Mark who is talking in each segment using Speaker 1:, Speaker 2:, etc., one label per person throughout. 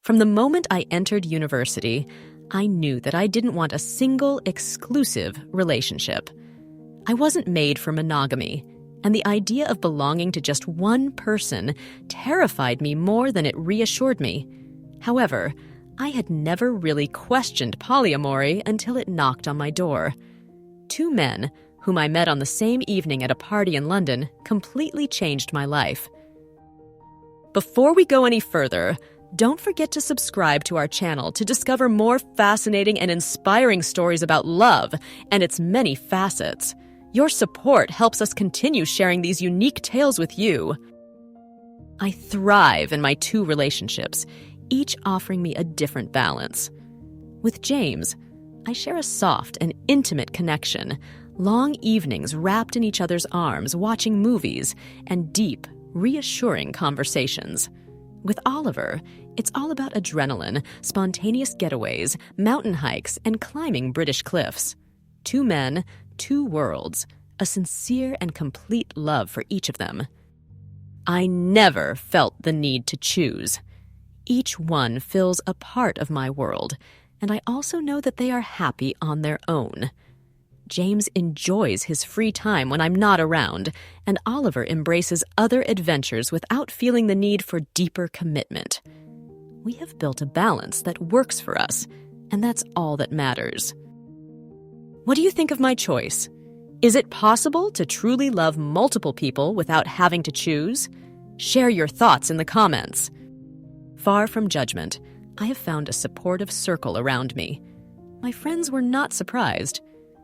Speaker 1: From the moment I entered university, I knew that I didn't want a single, exclusive relationship. I wasn't made for monogamy, and the idea of belonging to just one person terrified me more than it reassured me. However, I had never really questioned polyamory until it knocked on my door. Two men, whom I met on the same evening at a party in London, completely changed my life. Before we go any further, don't forget to subscribe to our channel to discover more fascinating and inspiring stories about love and its many facets. Your support helps us continue sharing these unique tales with you. I thrive in my two relationships, each offering me a different balance. With James, I share a soft and intimate connection, long evenings wrapped in each other's arms, watching movies, and deep, reassuring conversations. With Oliver, it's all about adrenaline, spontaneous getaways, mountain hikes, and climbing British cliffs. Two men, two worlds, a sincere and complete love for each of them. I never felt the need to choose. Each one fills a part of my world, and I also know that they are happy on their own. James enjoys his free time when I'm not around, and Oliver embraces other adventures without feeling the need for deeper commitment. We have built a balance that works for us, and that's all that matters. What do you think of my choice? Is it possible to truly love multiple people without having to choose? Share your thoughts in the comments. Far from judgment, I have found a supportive circle around me. My friends were not surprised.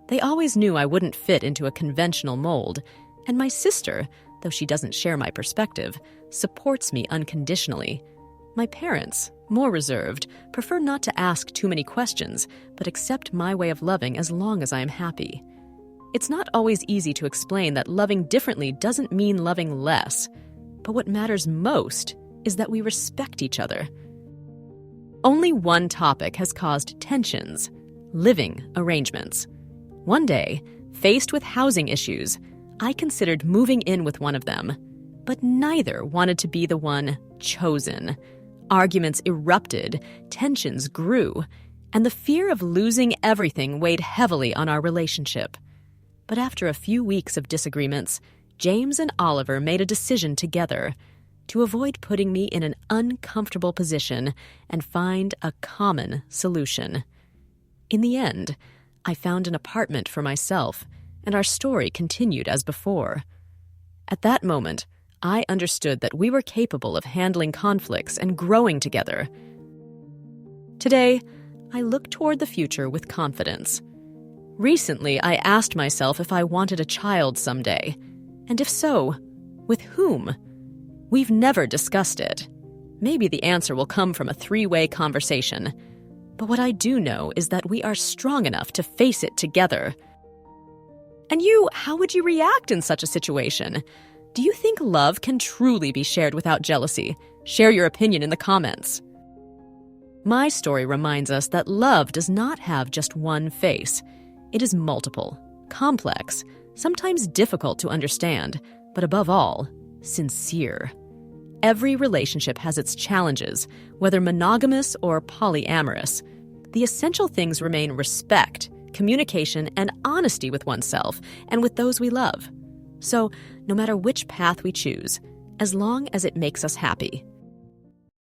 Speaker 1: They always knew I wouldn't fit into a conventional mold, and my sister, though she doesn't share my perspective, supports me unconditionally. My parents, more reserved, prefer not to ask too many questions, but accept my way of loving as long as I am happy. It's not always easy to explain that loving differently doesn't mean loving less, but what matters most is that we respect each other. Only one topic has caused tensions: living arrangements. One day, faced with housing issues, I considered moving in with one of them, but neither wanted to be the one chosen. Arguments erupted, tensions grew, and the fear of losing everything weighed heavily on our relationship. But after a few weeks of disagreements, James and Oliver made a decision together to avoid putting me in an uncomfortable position and find a common solution. In the end, I found an apartment for myself, and our story continued as before. At that moment, I understood that we were capable of handling conflicts and growing together. Today, I look toward the future with confidence. Recently, I asked myself if I wanted a child someday, and if so, with whom? We've never discussed it. Maybe the answer will come from a three-way conversation. But what I do know is that we are strong enough to face it together. And you, how would you react in such a situation? Do you think love can truly be shared without jealousy? Share your opinion in the comments. My story reminds us that love does not have just one face. It is multiple, complex, sometimes difficult to understand, but above all, sincere. Every relationship has its challenges, whether monogamous or polyamorous. The essential things remain respect, communication, and honesty with oneself and with those we love. So, no matter which path we choose, as long as it makes us happy,